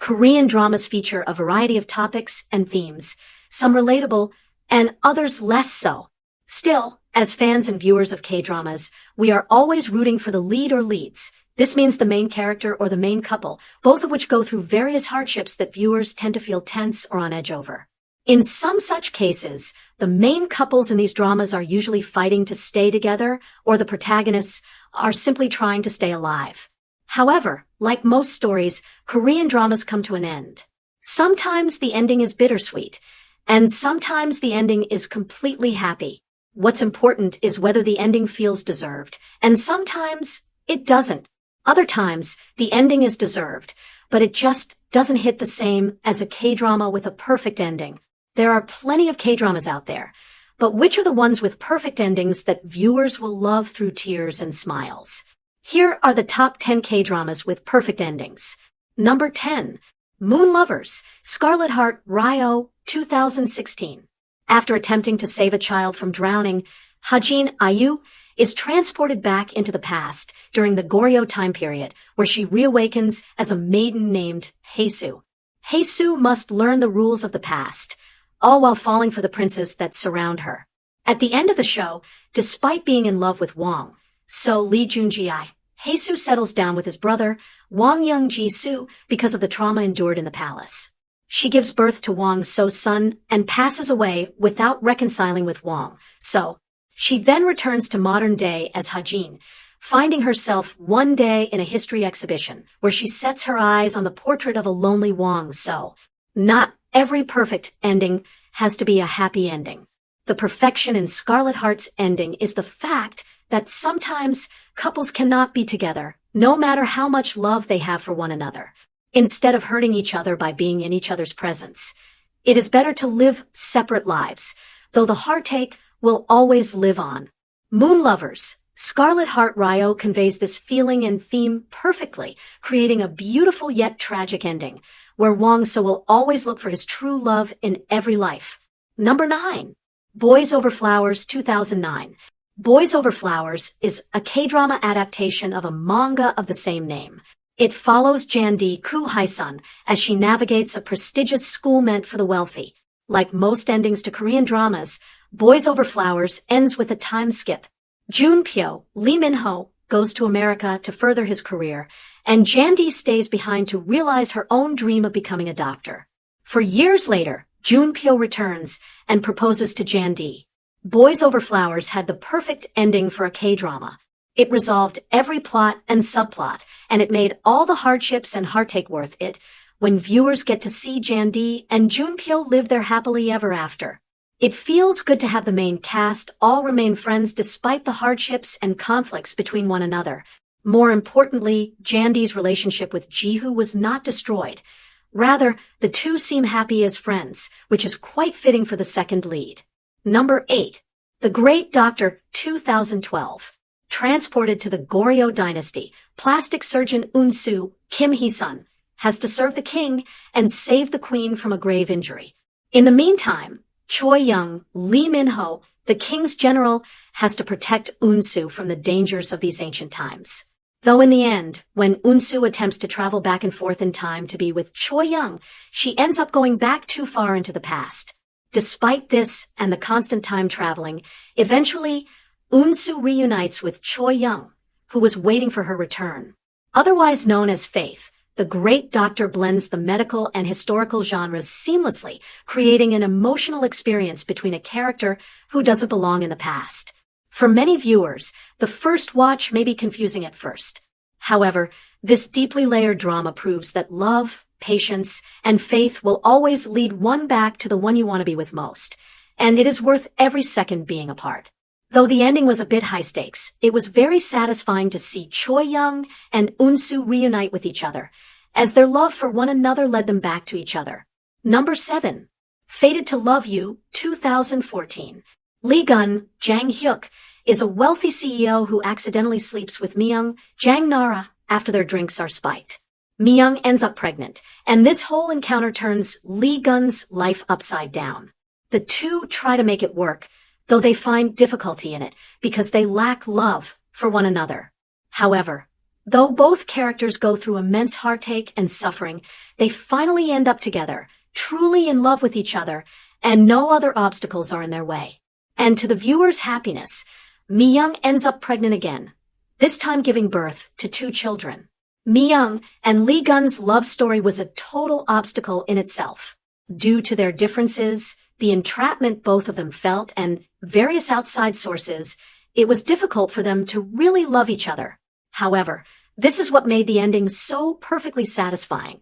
Korean dramas feature a variety of topics and themes, some relatable and others less so. Still, as fans and viewers of K-dramas, we are always rooting for the lead or leads. This means the main character or the main couple, both of which go through various hardships that viewers tend to feel tense or on edge over. In some such cases, the main couples in these dramas are usually fighting to stay together, or the protagonists are simply trying to stay alive. However, like most stories, Korean dramas come to an end. Sometimes the ending is bittersweet, and sometimes the ending is completely happy. What's important is whether the ending feels deserved, and sometimes it doesn't. Other times, the ending is deserved, but it just doesn't hit the same as a K-drama with a perfect ending. There are plenty of K-dramas out there, but which are the ones with perfect endings that viewers will love through tears and smiles? Here are the top 10 K-dramas with perfect endings. Number 10. Moon Lovers, Scarlet Heart Ryo, 2016. After attempting to save a child from drowning, Hajin Ayu is transported back into the past during the Goryeo time period, where she reawakens as a maiden named Haesu. Haesu must learn the rules of the past, all while falling for the princes that surround her. At the end of the show, despite being in love with Wang So Lee Junji, Haesu settles down with his brother, Wang Young Ji-soo, because of the trauma endured in the palace. She gives birth to Wang So's son and passes away without reconciling with Wang So. She then returns to modern day as Hajin, finding herself one day in a history exhibition where she sets her eyes on the portrait of a lonely Wang So. Not every perfect ending has to be a happy ending. The perfection in Scarlet Heart's ending is the fact that sometimes couples cannot be together, no matter how much love they have for one another. Instead of hurting each other by being in each other's presence, it is better to live separate lives, though the heartache will always live on. Moon Lovers, Scarlet Heart Ryo conveys this feeling and theme perfectly, creating a beautiful yet tragic ending, where Wang So will always look for his true love in every life. Number 9. Boys Over Flowers, 2009. Boys Over Flowers is a K-drama adaptation of a manga of the same name. It follows Jandi Koo Hae-sun as she navigates a prestigious school meant for the wealthy. Like most endings to Korean dramas, Boys Over Flowers ends with a time skip. Junpyo, Lee Min-ho, goes to America to further his career, and Jandi stays behind to realize her own dream of becoming a doctor. For years later, Junpyo returns and proposes to Jandi. Boys Over Flowers had the perfect ending for a K-drama. It resolved every plot and subplot, and it made all the hardships and heartache worth it when viewers get to see Jandi and Junpyo live their happily ever after. It feels good to have the main cast all remain friends despite the hardships and conflicts between one another. More importantly, Jandi's relationship with Ji-hoo was not destroyed. Rather, the two seem happy as friends, which is quite fitting for the second lead. Number 8. The Great Doctor, 2012. Transported to the Goryeo dynasty, plastic surgeon Eun-soo, Kim Hee-sun, has to serve the king and save the queen from a grave injury. In the meantime, Choi Young, Lee Min-ho, the king's general, has to protect Eun-soo from the dangers of these ancient times. Though in the end, when Eun-soo attempts to travel back and forth in time to be with Choi Young, she ends up going back too far into the past. Despite this and the constant time traveling, eventually, Eun-soo reunites with Choi Young, who was waiting for her return. Otherwise known as Faith, The Great Doctor blends the medical and historical genres seamlessly, creating an emotional experience between a character who doesn't belong in the past. For many viewers, the first watch may be confusing at first. However, this deeply layered drama proves that love, patience, and faith will always lead one back to the one you want to be with most, and it is worth every second being apart. Though the ending was a bit high stakes, it was very satisfying to see Choi Young and Eun-soo reunite with each other, as their love for one another led them back to each other. Number 7. Fated to Love You, 2014. Lee Gun, Jang Hyuk, is a wealthy CEO who accidentally sleeps with Myung, Jang Nara, after their drinks are spiked. Myung ends up pregnant, and this whole encounter turns Lee Gun's life upside down. The two try to make it work, though they find difficulty in it because they lack love for one another. However, Though both characters go through immense heartache and suffering, they finally end up together, truly in love with each other, and no other obstacles are in their way. And to the viewer's happiness, Mi-young ends up pregnant again, this time giving birth to 2 children. Mi-young and Lee-gun's love story was a total obstacle in itself. Due to their differences, the entrapment both of them felt, and various outside sources, it was difficult for them to really love each other. However, this is what made the ending so perfectly satisfying.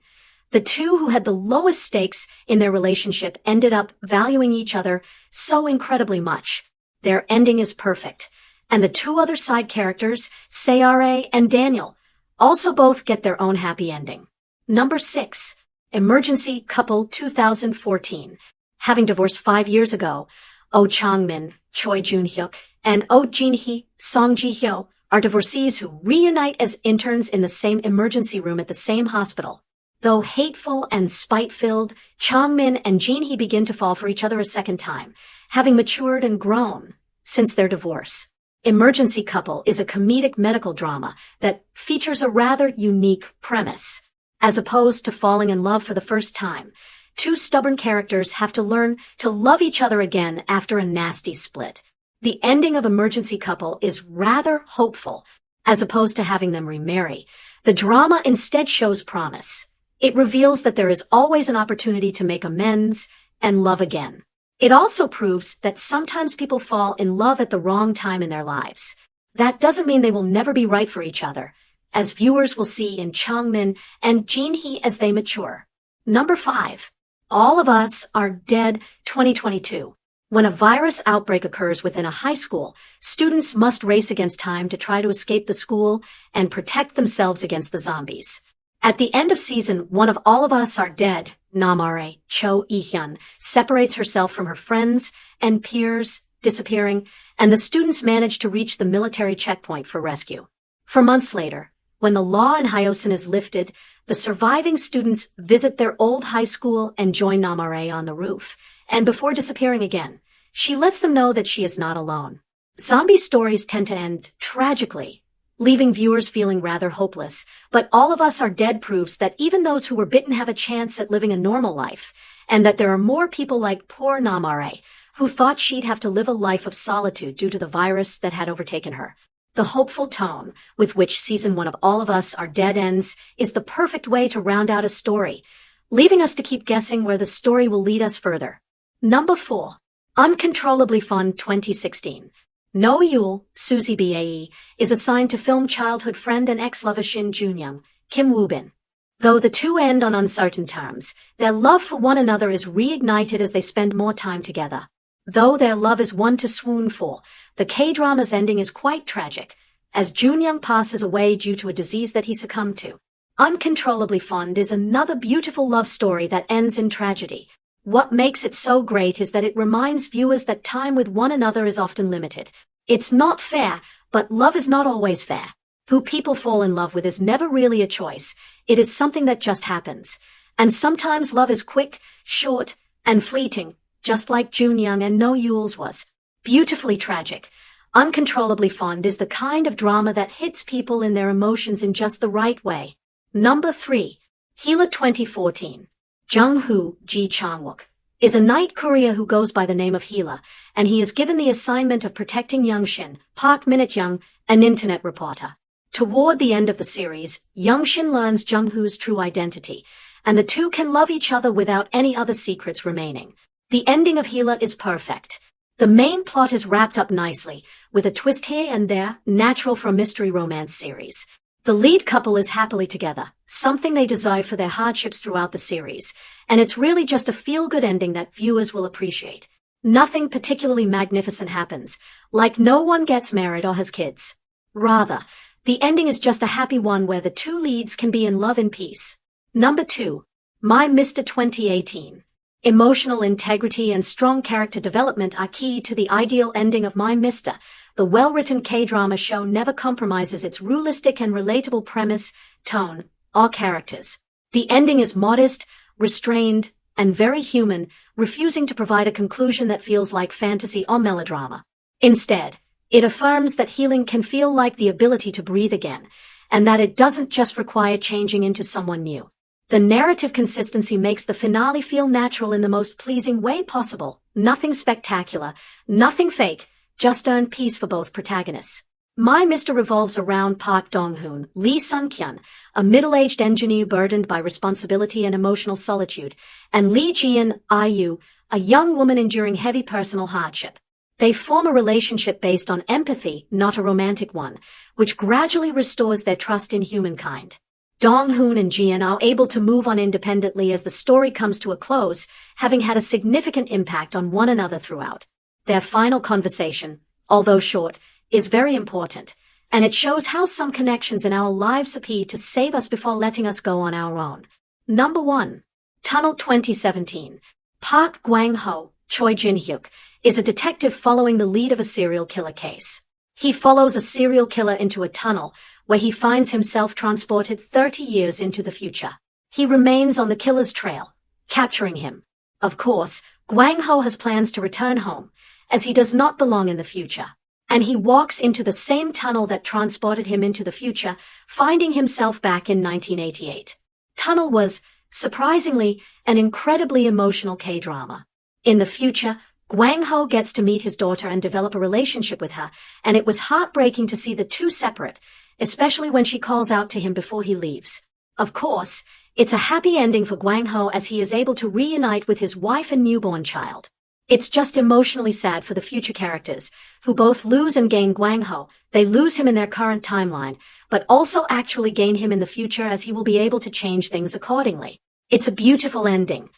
The two who had the lowest stakes in their relationship ended up valuing each other so incredibly much. Their ending is perfect. And the 2 other side characters, Sayare and Daniel, also both get their own happy ending. Number 6. Emergency Couple 2014. Having divorced 5 years ago, Oh Chang-min, Choi Jun-hyuk, and Oh Jin-hee, Song Ji-hyo are divorcees who reunite as interns in the same emergency room at the same hospital. Though hateful and spite-filled, Chang-min and Jin-hee begin to fall for each other a second time, having matured and grown since their divorce. Emergency Couple is a comedic medical drama that features a rather unique premise. As opposed to falling in love for the first time, 2 stubborn characters have to learn to love each other again after a nasty split. The ending of Emergency Couple is rather hopeful. As opposed to having them remarry, the drama instead shows promise. It reveals that there is always an opportunity to make amends and love again. It also proves that sometimes people fall in love at the wrong time in their lives. That doesn't mean they will never be right for each other, as viewers will see in Chang-min and Jin-hee as they mature. Number 5. All of Us Are Dead 2022. When a virus outbreak occurs within a high school, students must race against time to try to escape the school and protect themselves against the zombies. At the end of season 1 of All of Us Are Dead, Namare, Cho E-hyun, separates herself from her friends and peers, disappearing, and the students manage to reach the military checkpoint for rescue. For months later, when the law in Hyosin is lifted, the surviving students visit their old high school and join Namare on the roof. And before disappearing again, she lets them know that she is not alone. Zombie stories tend to end tragically, leaving viewers feeling rather hopeless, but All of Us Are Dead proves that even those who were bitten have a chance at living a normal life, and that there are more people like poor Namare, who thought she'd have to live a life of solitude due to the virus that had overtaken her. The hopeful tone with which season 1 of All of Us Are Dead ends is the perfect way to round out a story, leaving us to keep guessing where the story will lead us further. Number 4. Uncontrollably Fond 2016. No Yul, Suzy Bae, is assigned to film childhood friend and ex-lover Shin Junyoung, Kim Woo-bin. Though the two end on uncertain terms, their love for one another is reignited as they spend more time together. Though their love is one to swoon for, the K-drama's ending is quite tragic, as Junyoung passes away due to a disease that he succumbed to. Uncontrollably Fond is another beautiful love story that ends in tragedy. What makes it so great is that it reminds viewers that time with one another is often limited. It's not fair, but love is not always fair. Who people fall in love with is never really a choice. It is something that just happens. And sometimes love is quick, short, and fleeting, just like Junyoung and No Yul's was. Beautifully tragic. Uncontrollably Fond is the kind of drama that hits people in their emotions in just the right way. Number 3. Hila 2014. Jung-hoo Ji Chang-wook is a night courier who goes by the name of Hila, and he is given the assignment of protecting Young Shin, Park Minute-young, an internet reporter. Toward the end of the series, Young Shin learns Jung-hoo's true identity, and the two can love each other without any other secrets remaining. The ending of Hila is perfect. The main plot is wrapped up nicely, with a twist here and there, natural for a mystery romance series. The lead couple is happily together, something they deserve for their hardships throughout the series, and it's really just a feel-good ending that viewers will appreciate. Nothing particularly magnificent happens, like no one gets married or has kids. Rather, the ending is just a happy one where the two leads can be in love and peace. Number 2. My Mr. 2018. Emotional integrity and strong character development are key to the ideal ending of My Mr. The well-written K-drama show never compromises its realistic and relatable premise, tone, or characters. The ending is modest, restrained, and very human, refusing to provide a conclusion that feels like fantasy or melodrama. Instead, it affirms that healing can feel like the ability to breathe again, and that it doesn't just require changing into someone new. The narrative consistency makes the finale feel natural in the most pleasing way possible. Nothing spectacular, nothing fake, just earned peace for both protagonists. My Mr. revolves around Park Dong-hoon, Lee Sun-kyun, a middle-aged engineer burdened by responsibility and emotional solitude, and Lee Ji-in, a young woman enduring heavy personal hardship. They form a relationship based on empathy, not a romantic one, which gradually restores their trust in humankind. Dong-hoon and Ji-in are able to move on independently as the story comes to a close, having had a significant impact on one another throughout. Their final conversation, although short, is very important, and it shows how some connections in our lives appear to save us before letting us go on our own. Number 1. Tunnel 2017. Park Gwang-ho, Choi Jin-hyuk, is a detective following the lead of a serial killer case. He follows a serial killer into a tunnel, where he finds himself transported 30 years into the future. He remains on the killer's trail, capturing him. Of course, Gwang-ho has plans to return home, as he does not belong in the future. And he walks into the same tunnel that transported him into the future, finding himself back in 1988. Tunnel was, surprisingly, an incredibly emotional K-drama. In the future, Gwang-ho gets to meet his daughter and develop a relationship with her, and it was heartbreaking to see the two separate, especially when she calls out to him before he leaves. Of course, it's a happy ending for Gwang-ho as he is able to reunite with his wife and newborn child. It's just emotionally sad for the future characters, who both lose and gain Gwang-ho. They lose him in their current timeline, but also actually gain him in the future as he will be able to change things accordingly. It's a beautiful ending,